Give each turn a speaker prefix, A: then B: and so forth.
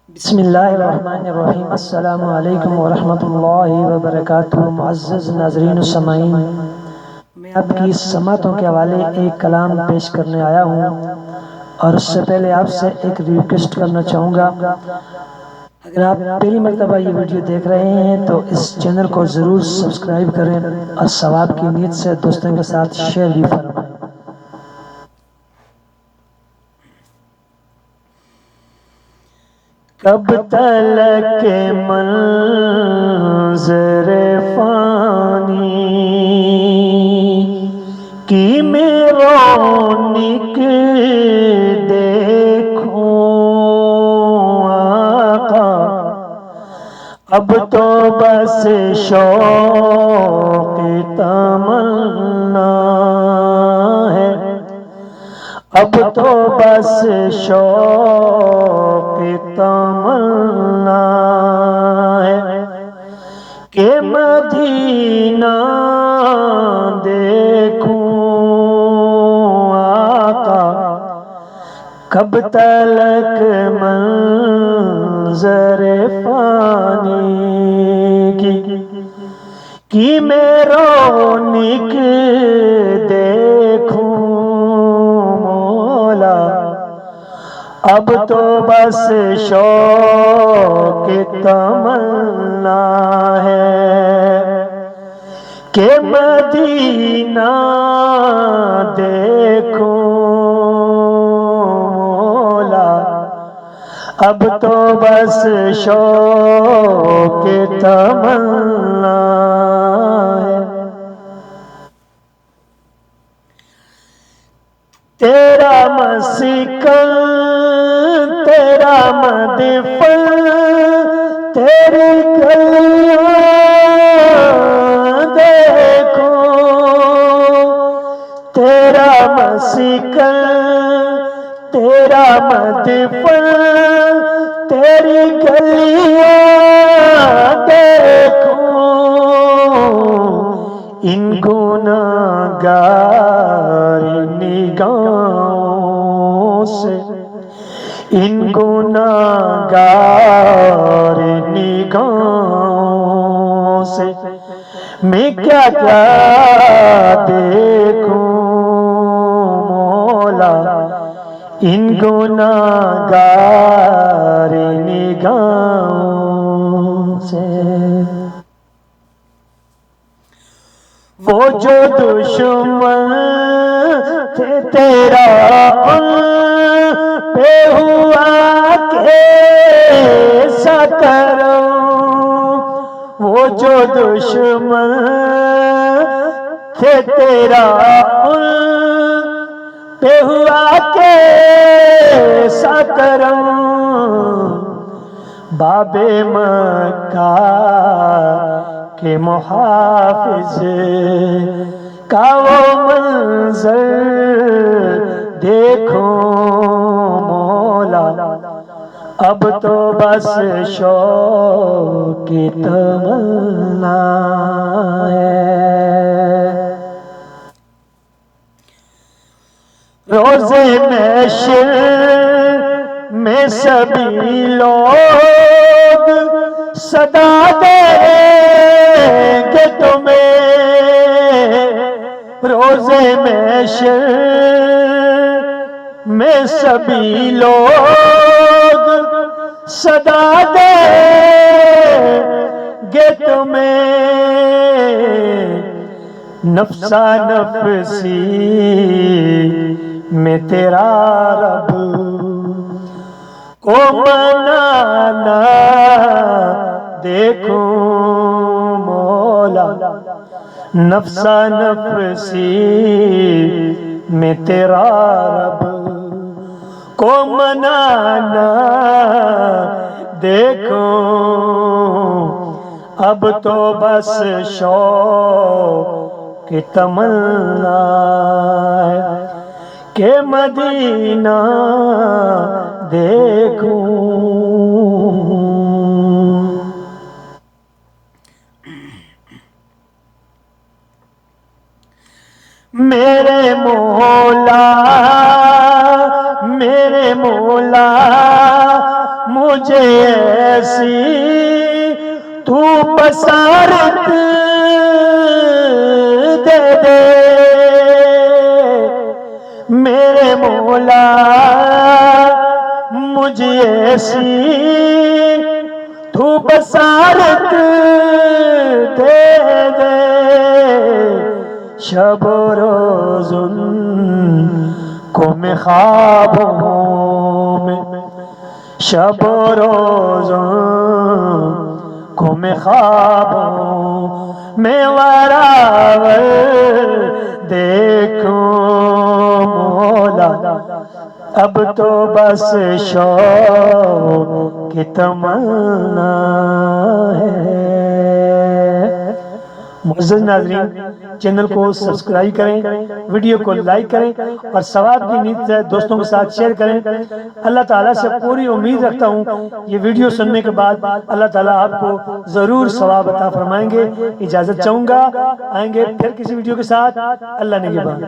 A: بسم اللہ الرحمن الرحیم۔ السلام علیکم ورحمۃ اللہ وبرکاتہ۔ معزز ناظرین و سامعین، میں آپ کی سماعتوں کے حوالے ایک کلام پیش کرنے آیا ہوں، اور اس سے پہلے آپ سے ایک ریکویسٹ کرنا چاہوں گا، اگر آپ پہلی مرتبہ یہ ویڈیو دیکھ رہے ہیں تو اس چینل کو ضرور سبسکرائب کریں اور ثواب کی نیت سے دوستوں کے ساتھ شیئر بھی فرمائیں۔ کب تلک منظر فانی کی میں رونق دیکھوں آقا، اب تو بس شوق تمنا ہے، اب تو بس شوق تمنا ہے کہ مدینہ دیکھوں آقا، کب تلک منظر فانی کی میں رونق دیکھوں مولا، اب تو بس شوق تمنا ہے کہ مدینہ دیکھوں مولا، اب تو بس شوق تمنا ہے۔ تیرا مسکن تیرا مدفن تیری گلیاں دیکھو، تیرا مسکن تیرا مدفن تیری گلیاں دیکھو، ان گناہگار نگاہوں سے، ان گناہگار نگاہوں سے میں کیا کیا دیکھوں مولا، ان گناہگار نگاہوں سے۔ وہ جو دشمن تھے تیرا ان پہ ہوا کیسا کرم، وہ جو دشمن تھے تیرا ان پہ ہوا کیسا کرم، باب مکہ کے محافظ کا وہ منظر دیکھو مولا، اب تو بس شوق تمنا ہے۔ روزے محشر میں سبھی لوگ صدا دیں گے تمہیں، روزے محشر میں سبھی لوگ صدا دیں گے تمہیں، نفسا نفسی میں تیرا رب کو منانا دیکھوں مولا، نفسا نفسی میں تیرا رب کو منانا دیکھوں، اب تو بس شوق تمنا ہے کہ مدینہ دیکھوں۔ میرے مولا میرے مولا مجھے ایسی تو بصارت دے دے میرے مولا، مجھے ایسی تو بصارت دے دے، شب و روز ان کو میں خوابوں میں، شب و روز ان کو میں خوابوں میں وراور دیکھوں مولا، اب تو بس شوق کی تمنا ہے۔ معزز ناظرین، چینل کو سبسکرائب کریں، ویڈیو کو لائک کریں اور ثواب کی نیت سے دوستوں کے ساتھ شیئر کریں۔ اللہ تعالیٰ سے پوری امید رکھتا ہوں یہ ویڈیو سننے کے بعد اللہ تعالیٰ آپ کو ضرور ثواب عطا فرمائیں گے۔ اجازت چاہوں گا، آئیں گے پھر کسی ویڈیو کے ساتھ۔ اللہ نگہبان۔